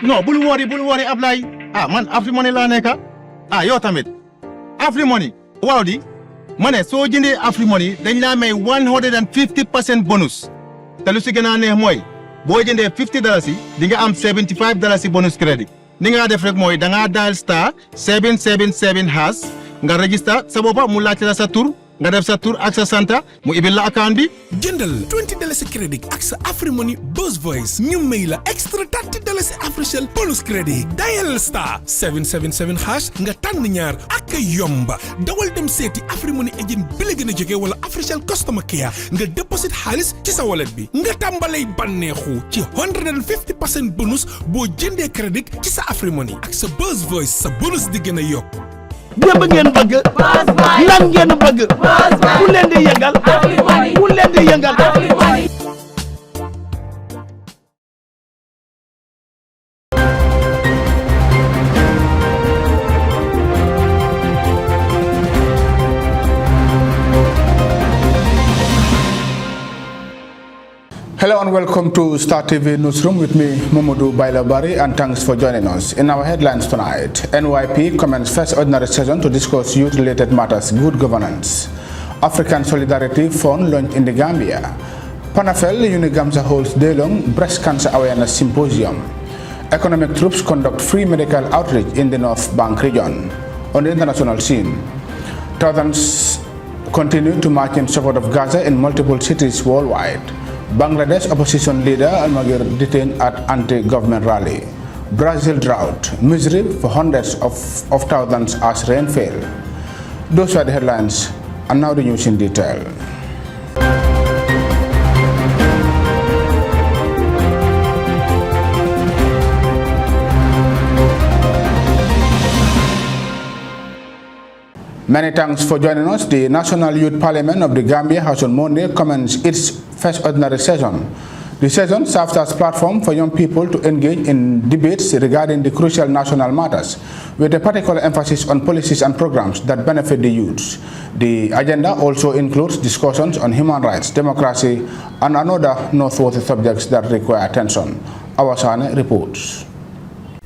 No, bul worry, Ablay. Man, Afri money la neka. Yo tamit. Afri money. Wow di. Mane, so jinde Afri money, dañ la may 150% bonus. Te lu si gëna neex moy, bo jinde $50, di nga am $75 bonus credit. Ni nga def rek moy da nga dial star 777 hash, nga register sa bopa mu laaj la sa tour. Nga def sa tour ak sa santa mu ibil la account bi jëndal $20 credit ak sa AfriMoney Buzz Voice ñu may la extra $30 AfriShell bonus credit dial star 777 hash nga tànn ñaar ak yomba dawal dem seeti AfriMoney agent bi la gën a jege wala AfriShell customer care nga deposit xaalis ci sa wallet bi nga tàmbalay bànneexu ci 150% bonus boo jëndee credit ci sa AfriMoney ak sa Buzz Voice sa bonus di gën a yokk démb ngeen bëgg lan ngeen bëgg ku leen di yëngal ku leen di yëngal Hello and welcome to Star TV Newsroom with me, Mamadou Bailabari, and thanks for joining us. In our headlines tonight, NYP commenced first ordinary session to discuss youth-related matters, good governance. African Solidarity Fund launched in the Gambia. Panafel Unigamsa holds day-long breast cancer awareness symposium. Economic troops conduct free medical outreach in the North Bank region. On the international scene, thousands continue to march in support of Gaza in multiple cities worldwide. Bangladesh opposition leader Al-Magir detained at anti-government rally. Brazil drought, misery for hundreds of thousands as rain failed. Those were the headlines, and now the news in detail. Many thanks for joining us. The National Youth Parliament of the Gambia has on Monday commenced its first ordinary session. The session serves as a platform for young people to engage in debates regarding the crucial national matters, with a particular emphasis on policies and programs that benefit the youths. The agenda also includes discussions on human rights, democracy, and other noteworthy subjects that require attention. Awasane reports.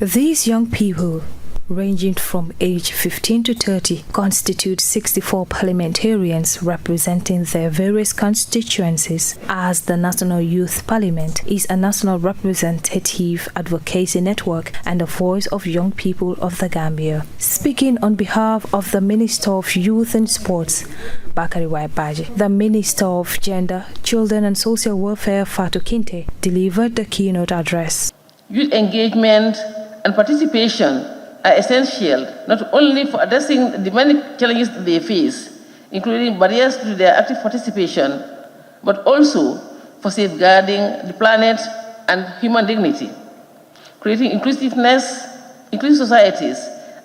These young people, ranging from age 15 to 30, constitute 64 parliamentarians representing their various constituencies, as the National Youth Parliament is a national representative advocacy network and the voice of young people of the Gambia. Speaking on behalf of the Minister of Youth and Sports, Bakari Waibaji, the Minister of Gender, Children and Social Welfare, Fatou Kinte, delivered the keynote address. Youth engagement and participation are essential not only for addressing the many challenges they face, including barriers to their active participation, but also for safeguarding the planet and human dignity, creating inclusive societies,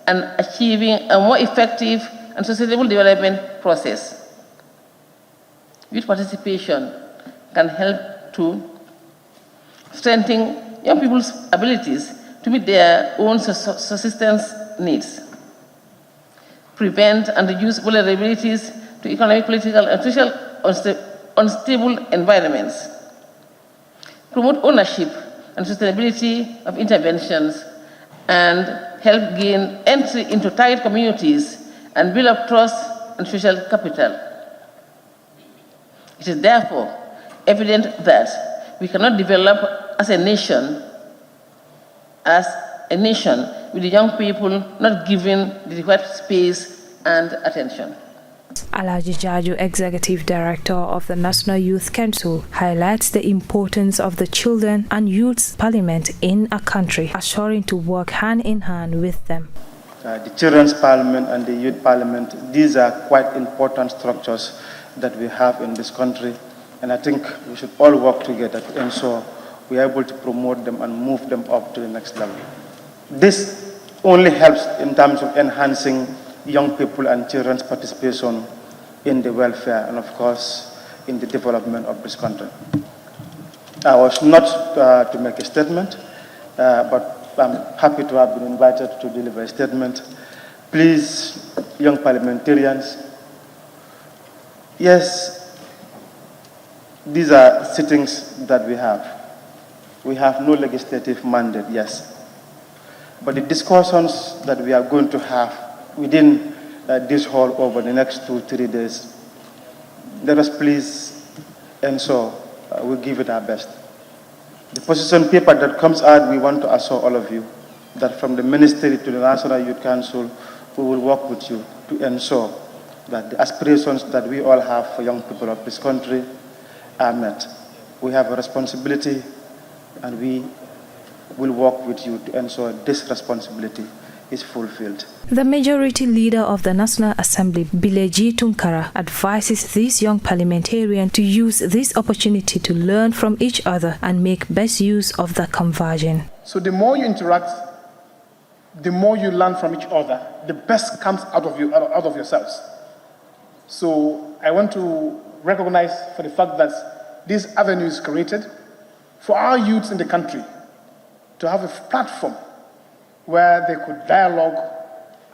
and achieving a more effective and sustainable development process. Youth participation can help to strengthen young people's abilities to meet their own subsistence needs, prevent and reduce vulnerabilities to economic, political, and social unstable environments, promote ownership and sustainability of interventions, and help gain entry into target communities and build up trust and social capital. It is therefore evident that we cannot develop as a nation with the young people not given the required space and attention. Alaji Jaju, Executive Director of the National Youth Council, highlights the importance of the Children and Youth Parliament in a country, assuring to work hand in hand with them. The Children's Parliament and the Youth Parliament, these are quite important structures that we have in this country, and I think we should all work together to ensure we are able to promote them and move them up to the next level. This only helps in terms of enhancing young people and children's participation in the welfare and, of course, in the development of this country. I was not to make a statement, but I'm happy to have been invited to deliver a statement. Please, young parliamentarians, yes, these are sittings that we have. We have no legislative mandate, yes, But the discussions that we are going to have within this hall over the next 2-3 days, let us please ensure we give it our best. The position paper that comes out, we want to assure all of you that from the Ministry to the National Youth Council, we will work with you to ensure that the aspirations that we all have for young people of this country are met. We have a responsibility, and we will work with you to ensure this responsibility is fulfilled. The majority leader of the National Assembly, Bileji Tunkara, advises these young parliamentarians to use this opportunity to learn from each other and make best use of the conversion. So the more you interact, the more you learn from each other, the best comes out of you, out of yourselves. So I want to recognize for the fact that this avenue is created for our youths in the country to have a platform where they could dialogue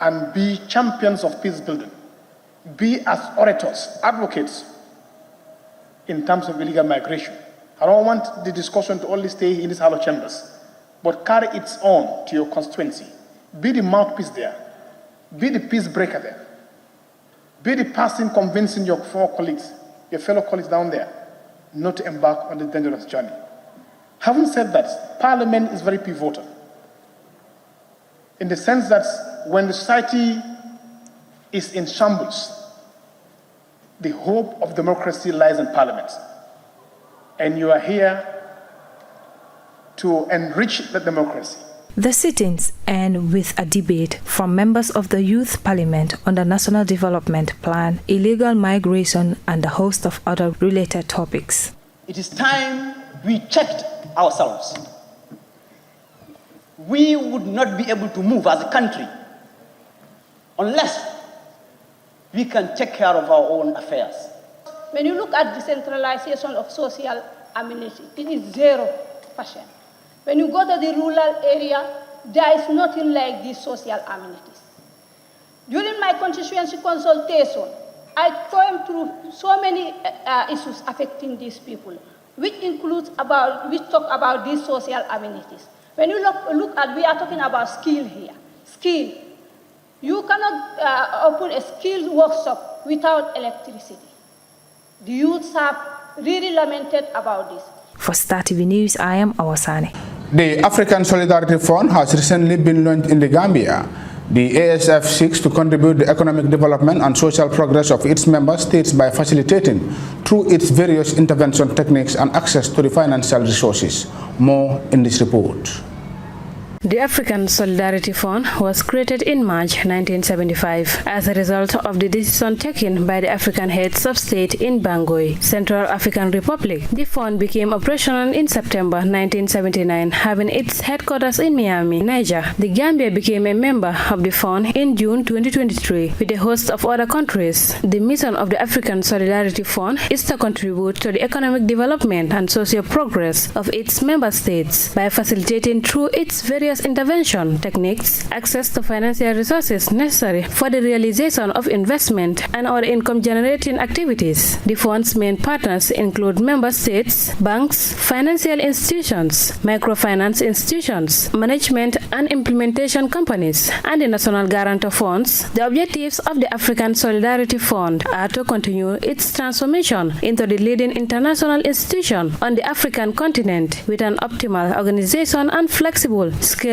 and be champions of peace building, be as orators, advocates in terms of illegal migration. I don't want the discussion to only stay in these hollow chambers, but carry its on to your constituency. Be the mouthpiece there. Be the peace breaker there. Be the person convincing your fellow colleagues down there, not to embark on the dangerous journey. Having said that, Parliament is very pivotal in the sense that when the society is in shambles, the hope of democracy lies in Parliament. And you are here to enrich the democracy. The sittings end with a debate from members of the Youth Parliament on the National Development Plan, illegal migration, and a host of other related topics. It is time we checked ourselves. We would not be able to move as a country unless we can take care of our own affairs. When you look at decentralization of social amenity, it is 0%. When you go to the rural area, there is nothing like these social amenities. During my constituency consultation, I came through so many issues affecting these people, which talk about these social amenities. When you look at, we are talking about skill here. Skill. You cannot open a skill workshop without electricity. The youths have really lamented about this. For Star TV News, I am Awasani. The African Solidarity Fund has recently been launched in the Gambia. The ASF seeks to contribute to the economic development and social progress of its member states by facilitating, through its various intervention techniques and access to the financial resources. More in this report. The African Solidarity Fund was created in March 1975 as a result of the decision taken by the African heads of state in Bangui, Central African Republic. The fund became operational in September 1979, having its headquarters in Miami, Niger. The Gambia became a member of the fund in June 2023 with a host of other countries. The mission of the African Solidarity Fund is to contribute to the economic development and social progress of its member states by facilitating through its various intervention techniques access to financial resources necessary for the realization of investment and other income-generating activities. The fund's main partners include member states, banks, financial institutions, microfinance institutions, management and implementation companies, and the national guarantor funds. The objectives of the African Solidarity Fund are to continue its transformation into the leading international institution on the African continent with an optimal organization and flexible, scalable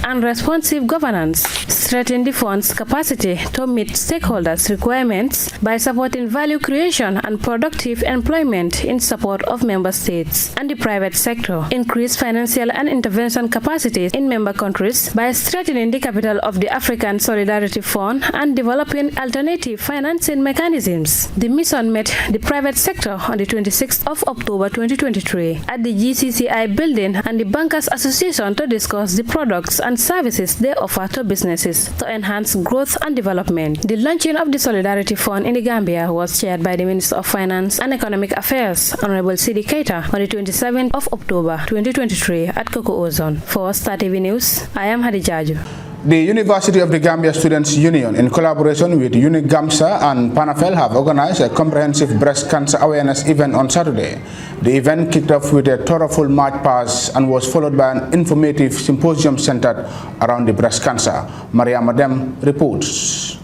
and responsive governance, strengthen the fund's capacity to meet stakeholders' requirements by supporting value creation and productive employment in support of member states and the private sector, increase financial and intervention capacities in member countries by strengthening the capital of the African Solidarity Fund and developing alternative financing mechanisms. The mission met the private sector on the 26th of October 2023 at the GCCI building and the Bankers Association to discuss the products and services they offer to businesses to enhance growth and development. The launching of the Solidarity Fund in the Gambia was chaired by the Minister of Finance and Economic Affairs, Honorable Sidi Keita, on the 27th of October 2023 at Koko Ozone. For Star TV News, I am Hadijaju. The University of the Gambia Students' Union, in collaboration with UNIGAMSA and PANAFEL, have organized a comprehensive breast cancer awareness event on Saturday. The event kicked off with a thoroughful march past and was followed by an informative symposium centered around the breast cancer. Maria Madem reports.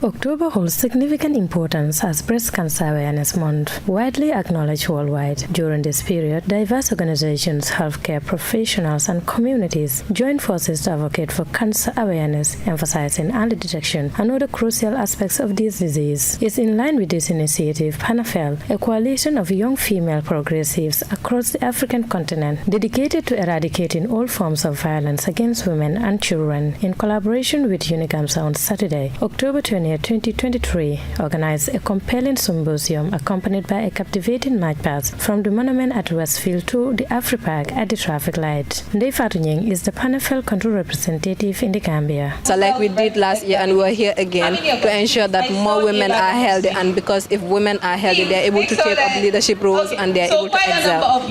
October holds significant importance as Breast Cancer Awareness Month, widely acknowledged worldwide. During this period, diverse organizations, healthcare professionals, and communities join forces to advocate for cancer awareness, emphasizing early detection and other crucial aspects of this disease. It's in line with this initiative, PANAFEL, a coalition of young female progressives across the African continent, dedicated to eradicating all forms of violence against women and children, in collaboration with UNIGAMSA on Saturday, October 2023, organized a compelling symposium accompanied by a captivating march past from the monument at Westfield to the Afri Park at the traffic light. Ndeye Fatou Nying is the PANAFEL country representative in the Gambia. So like we did last year, and we're here again to ensure that more women are healthy, and because if women are healthy, they're able to take up leadership roles and they're able to excel.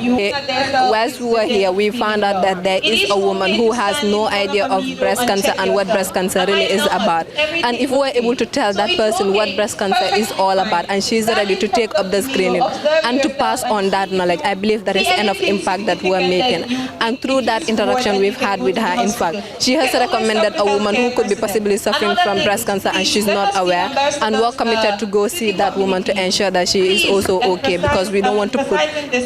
Whilst we were here, we found out that there is a woman who has no idea of breast cancer and what breast cancer really is about. And if we're able to tell that person what breast cancer is all about, and she's ready to take up the screening and to pass on that knowledge, I believe there is enough impact that we're making. And through that interaction we've had with her, in fact, she has recommended a woman who could be possibly suffering from breast cancer and she's not aware, and we're committed to go see that woman to ensure that she is also okay, because we don't want to put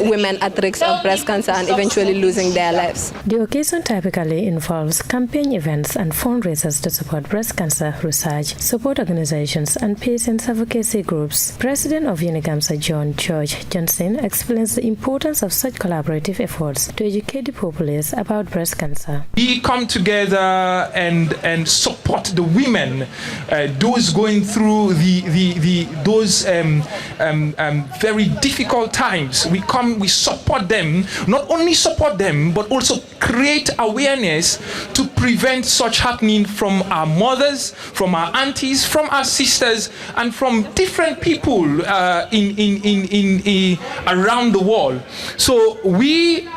women at risk of breast cancer and eventually losing their lives. The occasion typically involves campaign events and fundraisers to support breast cancer research, support organizations, and patients advocacy groups. President of UNIGAMSA, John George Johnson, explains the importance of such collaborative efforts to educate the populace about breast cancer. We come together and support the women, those going through those very difficult times. We support them, not only support them, but also create awareness to prevent such happening from our mothers, from our aunties, from our sisters, and from different people around the world. So we,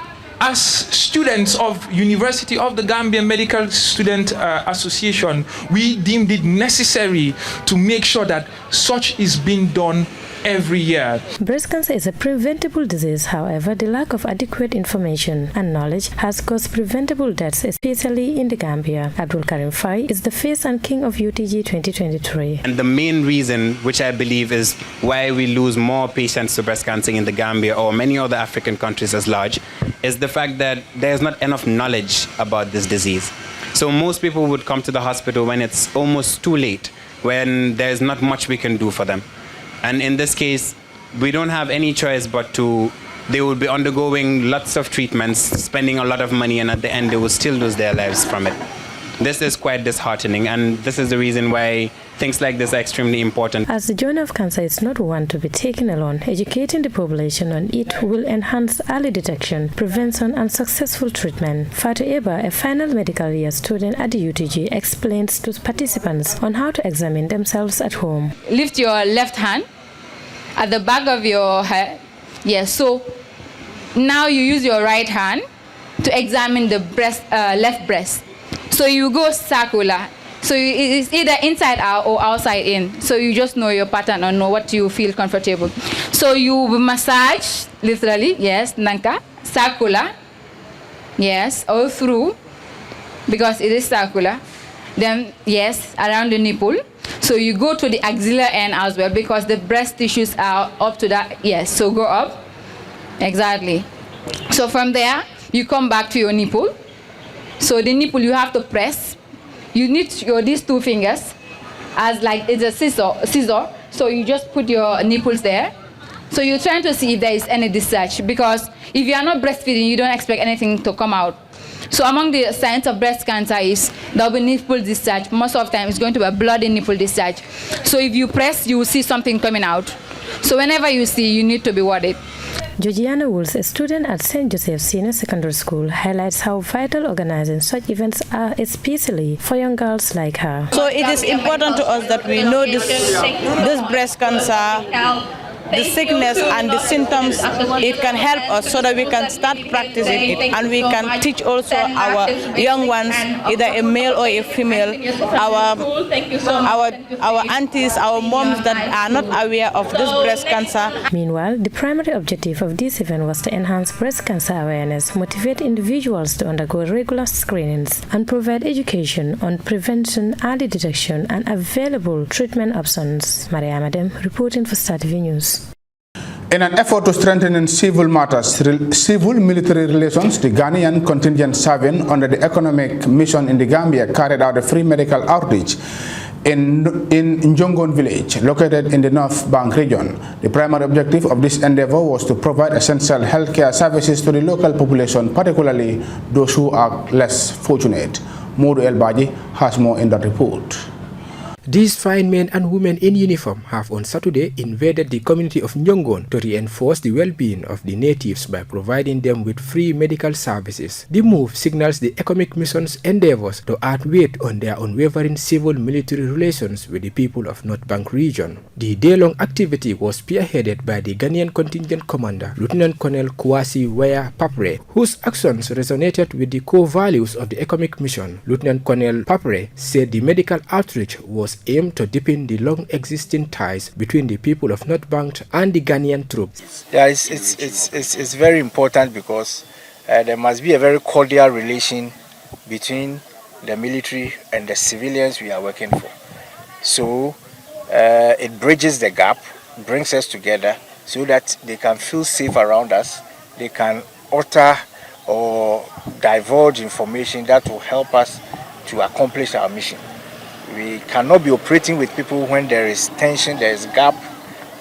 as students of University of the Gambia Medical Student Association, we deemed it necessary to make sure that such is being done every year. Breast cancer is a preventable disease. However, the lack of adequate information and knowledge has caused preventable deaths, especially in the Gambia. Abdul Karim Fai is the face and king of UTG 2023. And the main reason, which I believe is why we lose more patients to breast cancer in the Gambia or many other African countries as large, is the fact that there's not enough knowledge about this disease. So most people would come to the hospital when it's almost too late, when there's not much we can do for them. And in this case, we don't have any choice but they will be undergoing lots of treatments, spending a lot of money, and at the end they will still lose their lives from it. This is quite disheartening, and this is the reason why things like this are extremely important. As the journey of cancer is not one to be taken alone, educating the population on it will enhance early detection, prevention, and successful treatment. Fatou Eba, a final medical year student at the UTG, explains to participants on how to examine themselves at home. Lift your left hand at the back of your head. Yes, so now you use your right hand to examine the left breast. So you go circular. So it's either inside out or outside in. So you just know your pattern or know what you feel comfortable. So you massage, literally, yes, nanka, circular, yes, all through, because it is circular. Then, yes, around the nipple. So you go to the axillary end as well, because the breast tissues are up to that, yes, so go up, exactly. So from there, you come back to your nipple. So the nipple you have to press. You need these two fingers as like it's a scissor. So you just put your nipples there. So you're trying to see if there is any discharge, because if you are not breastfeeding, you don't expect anything to come out. So among the signs of breast cancer is there will be nipple discharge. Most of the time it's going to be a bloody nipple discharge. So if you press, you will see something coming out. So whenever you see, you need to be worried. Georgiana Wools, a student at St. Joseph's Senior Secondary School, highlights how vital organizing such events are, especially for young girls like her. So it is important to us that we know this breast cancer the sickness and the symptoms, it can help us so that we can start practicing it, and we can teach also our young ones, either a male or a female, our aunties, our moms that are not aware of this breast cancer. Meanwhile, the primary objective of this event was to enhance breast cancer awareness, motivate individuals to undergo regular screenings, and provide education on prevention, early detection, and available treatment options. Maria Madem reporting for Star TV News. In an effort to strengthen civil military relations, the Ghanaian contingent serving under the economic mission in the Gambia carried out a free medical outreach in Njongon village, located in the North Bank region. The primary objective of this endeavor was to provide essential healthcare services to the local population, particularly those who are less fortunate. Modu El Baji has more in that report. These fine men and women in uniform have on Saturday invaded the community of Njongon to reinforce the well-being of the natives by providing them with free medical services. The move signals the economic mission's endeavors to add weight on their unwavering civil-military relations with the people of North Bank region. The day-long activity was spearheaded by the Ghanaian contingent commander, Lieutenant Colonel Kwasi Waya Papre, whose actions resonated with the core values of the economic mission. Lieutenant Colonel Papre said the medical outreach was aimed to deepen the long-existing ties between the people of North Bank and the Ghanaian troops. Yeah, it's very important because there must be a very cordial relation between the military and the civilians we are working for. So it bridges the gap, brings us together so that they can feel safe around us. They can utter or divulge information that will help us to accomplish our mission. We cannot be operating with people when there is tension, there is gap,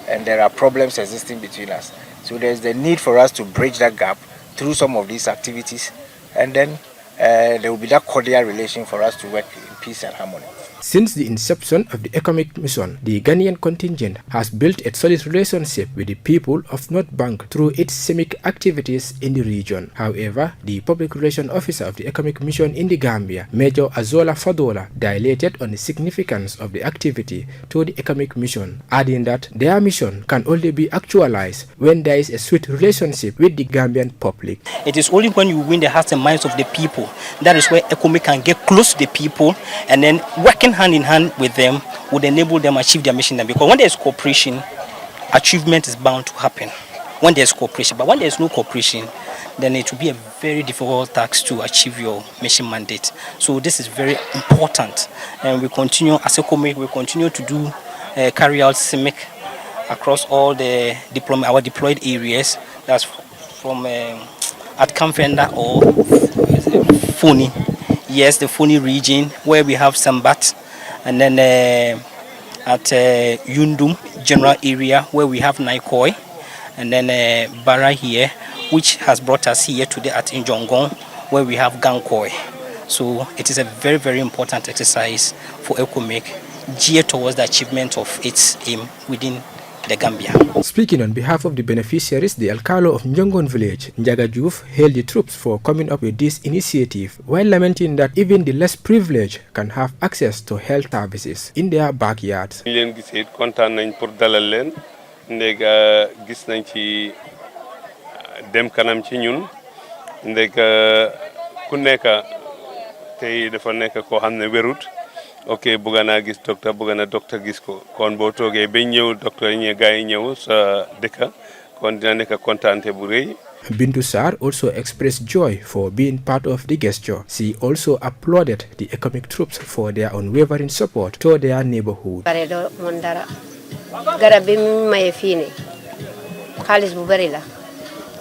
and there are problems existing between us. So there's the need for us to bridge that gap through some of these activities, and then there will be that cordial relation for us to work in peace and harmony. Since the inception of the economic mission, the Ghanaian contingent has built a solid relationship with the people of North Bank through its CIMIC activities in the region. However, the public relations officer of the economic mission in the Gambia, Major Azola Fadola, dilated on the significance of the activity to the economic mission, adding that their mission can only be actualized when there is a sweet relationship with the Gambian public. It is only when you win the hearts and minds of the people that is where economic can get close to the people, and then working hand in hand with them would enable them achieve their mission. Because when there's cooperation, achievement is bound to happen. When there's cooperation, but when there's no cooperation, then it will be a very difficult task to achieve your mission mandate. So this is very important, and we continue as a committee. We continue to do carry out CIMIC across all the our deployed areas. That's from at Kamfenda or Funi. Yes, the Funi region where we have Sambat, and then at Yundum general area where we have Naikoi, and then Bara here, which has brought us here today at Njongon where we have Gankoi. So it is a very, very important exercise for ECOMIC geared towards the achievement of its aim within the Gambia. Speaking on behalf of the beneficiaries, the Alcalo of Njongon village, Njaga Diouf, hailed the troops for coming up with this initiative, while lamenting that even the less privileged can have access to health services in their backyards. dem kanam ci ñun ndek ku nekk tay dafa nekk ko xamne wérut ok bëgg naa gis docteur bëgg na docteur gis ko kon boo toogee ba ñëw docteur ñi gaay ñëw sa dëkk kon dina nekk kontaante bu rëy. Bintu Sarr also expressed joy for being part of the gesture. She also applauded the economic troops for their unwavering support to their neighborhood. Garabi may fini xaalis bu bari la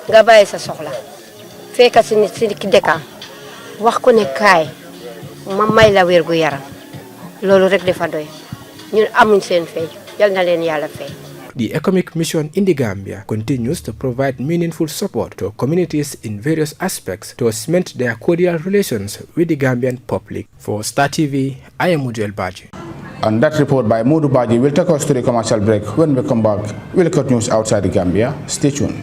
nga bàyyi sa soxla fekk si nit si dëkka wax ko ne kaay ma may la wér gu yaram loolu rek dafa doy ñun amuñ seen fay yal na leen yàlla fay. The economic mission in the Gambia continues to provide meaningful support to communities in various aspects to cement their cordial relations with the Gambian public. For Star TV, I am Mujel Baji. And that report by Modu Baji will take us to the commercial break. When we come back, we'll cut news outside the Gambia. Stay tuned.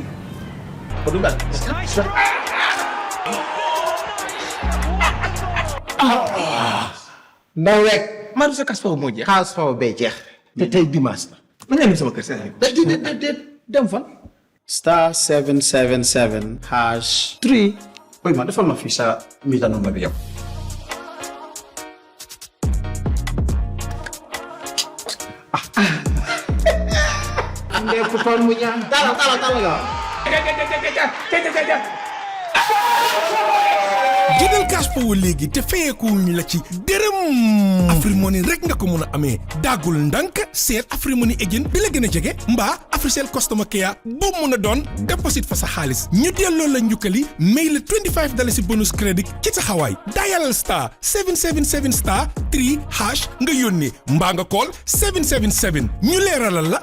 Ndaw rek man sa kas faw mo jeex xaas faw be jeex te tay dimanche la nga ñu sama kër sen déet dem fan. Star 777 hash 3. Oy man, defal ma fi sa meter number bi yow. Ande ko ton mu ñaan. Tala ga. jëndal cash power léegi te fayeekuwuñ la ci dërëm. Afrimoney rek nga ko mun a amee daagul ndànk seet Afrimoney agent bi la gën a jege mbaa Africell customer care boobu mun a doon déposit fa sa xaalis ñu delloo la njukkali may la $25 bonus credit ci taxawaay dial star 777 star 3 hash nga yónnee mbaa nga call 777 ñu leeralal la.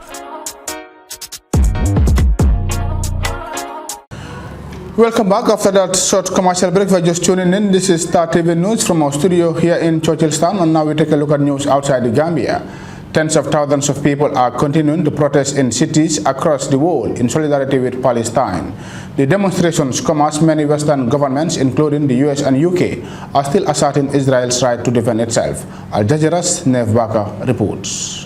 Welcome back. After that short commercial break, we're just tuning in. This is Star TV News from our studio here in Churchilltown, and now we take a look at news outside the Gambia. Tens of thousands of people are continuing to protest in cities across the world in solidarity with Palestine. The demonstrations come as many Western governments, including the US and UK, are still asserting Israel's right to defend itself. Al Jazeera's Nev Baka reports.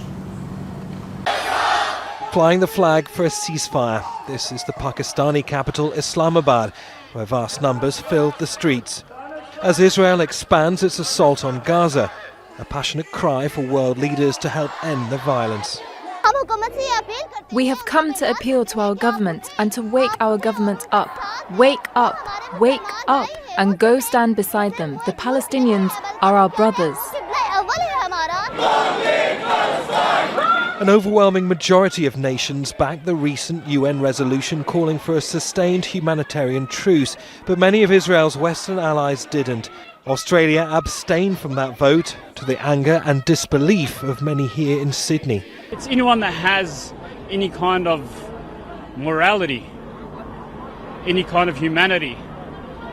Flying the flag for a ceasefire. This is the Pakistani capital, Islamabad, where vast numbers filled the streets. As Israel expands its assault on Gaza, a passionate cry for world leaders to help end the violence. We have come to appeal to our government and to wake our government up. Wake up, wake up, and go stand beside them. The Palestinians are our brothers. An overwhelming majority of nations backed the recent UN resolution calling for a sustained humanitarian truce, but many of Israel's Western allies didn't. Australia abstained from that vote, to the anger and disbelief of many here in Sydney. It's anyone that has any kind of morality, any kind of humanity,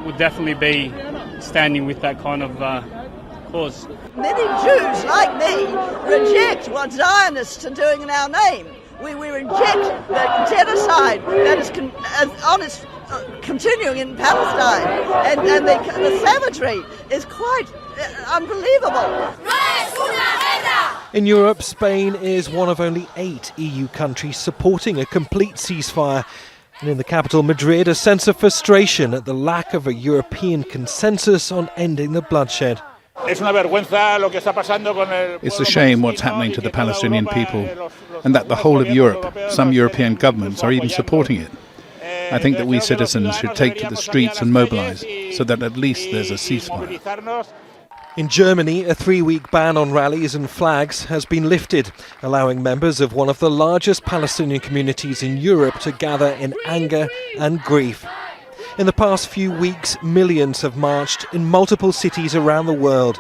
would definitely be standing with that kind of cause. Many Jews like me reject what Zionists are doing in our name. We reject the genocide that is continuing in Palestine, and the savagery is quite unbelievable. In Europe, Spain is one of only 8 EU countries supporting a complete ceasefire. And in the capital, Madrid, a sense of frustration at the lack of a European consensus on ending the bloodshed. It's a shame what's happening to the Palestinian people, and that the whole of Europe, some European governments, are even supporting it. I think that we citizens should take to the streets and mobilize, so that at least there's a ceasefire. In Germany, a 3-week ban on rallies and flags has been lifted, allowing members of one of the largest Palestinian communities in Europe to gather in anger and grief. In the past few weeks, millions have marched in multiple cities around the world.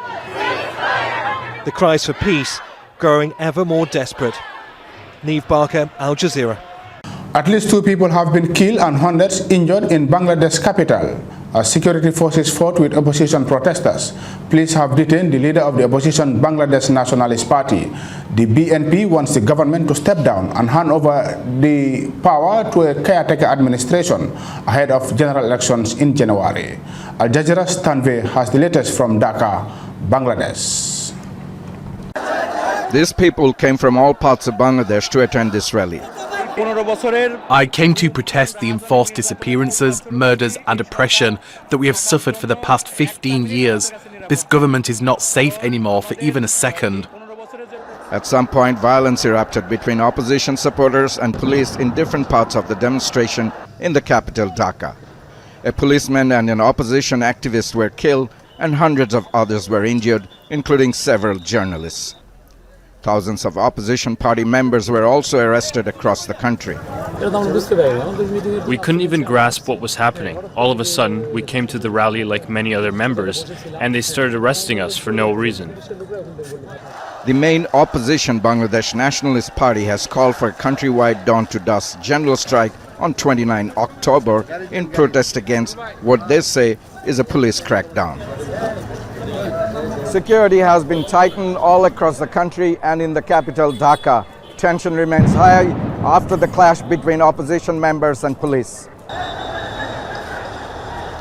The cries for peace growing ever more desperate. Neve Barker, Al Jazeera. At least 2 people have been killed and hundreds injured in Bangladesh's capital as security forces fought with opposition protesters. Police have detained the leader of the opposition Bangladesh Nationalist Party. The BNP wants the government to step down and hand over the power to a caretaker administration ahead of general elections in January. Al Jazeera's Tanve has the latest from Dhaka, Bangladesh. These people came from all parts of Bangladesh to attend this rally. I came to protest the enforced disappearances, murders and oppression that we have suffered for the past 15 years. This government is not safe anymore for even a second. At some point, violence erupted between opposition supporters and police in different parts of the demonstration in the capital, Dhaka. A policeman and an opposition activist were killed and hundreds of others were injured, including several journalists. Thousands of opposition party members were also arrested across the country. We couldn't even grasp what was happening. All of a sudden, we came to the rally like many other members, and they started arresting us for no reason. The main opposition Bangladesh Nationalist Party has called for a countrywide dawn-to-dusk general strike on 29 October in protest against what they say is a police crackdown. Security has been tightened all across the country and in the capital, Dhaka. Tension remains high after the clash between opposition members and police.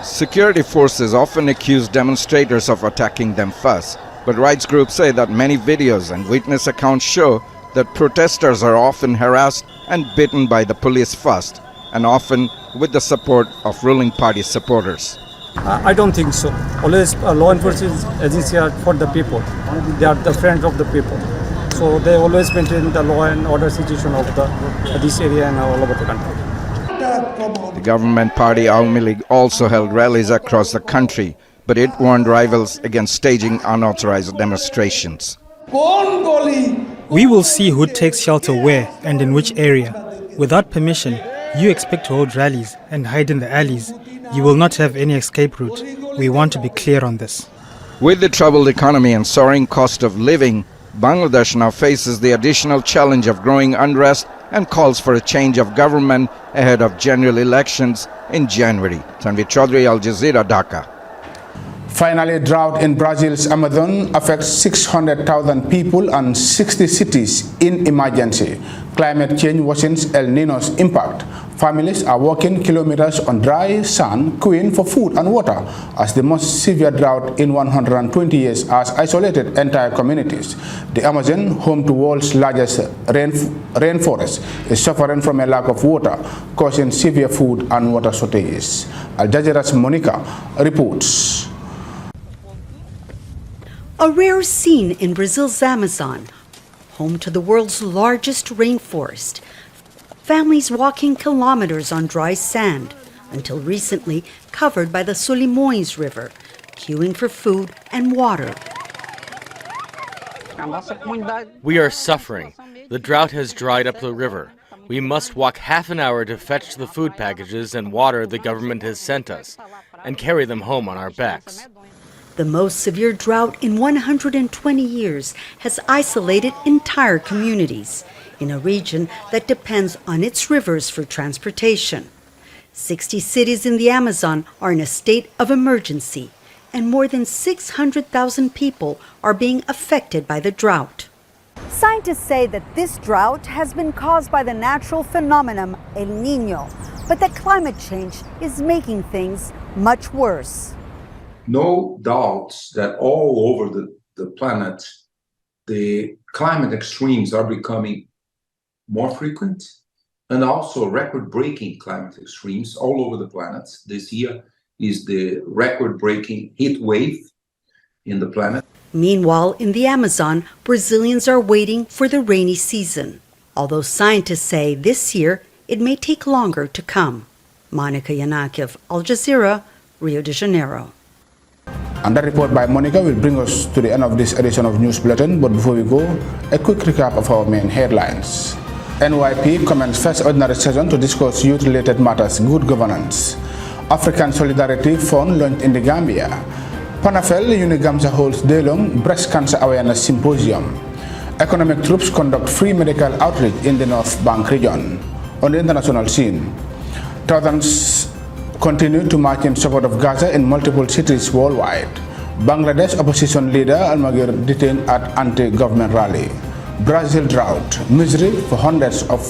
Security forces often accuse demonstrators of attacking them first, but rights groups say that many videos and witness accounts show that protesters are often harassed and beaten by the police first, and often with the support of ruling party supporters. I don't think so. Always law enforcement agencies are for the people. They are the friends of the people. So they always maintain the law and order situation of this area and all over the country. The government party Awami League also held rallies across the country, but it warned rivals against staging unauthorized demonstrations. We will see who takes shelter where and in which area. Without permission, you expect to hold rallies and hide in the alleys. You will not have any escape route. We want to be clear on this. With the troubled economy and soaring cost of living, Bangladesh now faces the additional challenge of growing unrest and calls for a change of government ahead of general elections in January. Tanvi Chaudhry, Al Jazeera, Dhaka. Finally, drought in Brazil's Amazon affects 600,000 people and 60 cities in emergency. Climate change worsens El Nino's impact. Families are walking kilometers on dry sand, queuing for food and water, as the most severe drought in 120 years has isolated entire communities. The Amazon, home to the world's largest rainforest, is suffering from a lack of water, causing severe food and water shortages. Al Jazeera's Monica reports. A rare scene in Brazil's Amazon, home to the world's largest rainforest. Families walking kilometers on dry sand, until recently covered by the Solimões River, queuing for food and water. We are suffering. The drought has dried up the river. We must walk half an hour to fetch the food packages and water the government has sent us, and carry them home on our backs. The most severe drought in 120 years has isolated entire communities in a region that depends on its rivers for transportation. 60 cities in the Amazon are in a state of emergency, and more than 600,000 people are being affected by the drought. Scientists say that this drought has been caused by the natural phenomenon El Niño, but that climate change is making things much worse. No doubt that all over the planet, the climate extremes are becoming more frequent, and also record-breaking climate extremes all over the planet. This year is the record-breaking heat wave in the planet. Meanwhile, in the Amazon, Brazilians are waiting for the rainy season, although scientists say this year it may take longer to come. Monica Yanakiev, Al Jazeera, Rio de Janeiro. And that report by Monica will bring us to the end of this edition of News Bulletin. But before we go, a quick recap of our main headlines. NYP commenced first ordinary session to discuss youth-related matters, good governance. African Solidarity Fund launched in the Gambia. Panafel Unigamsa holds day-long breast cancer awareness symposium. Economic troops conduct free medical outreach in the North Bank region. On the international scene, thousands continue to march in support of Gaza in multiple cities worldwide. Bangladesh opposition leader Al-Maghir detained at anti-government rally. Brazil drought, misery for hundreds of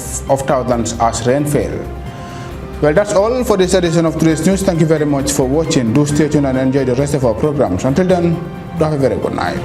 thousands as rain failed. Well, that's all for this edition of today's news. Thank you very much for watching. Do stay tuned and enjoy the rest of our programs. Until then, do have a very good night.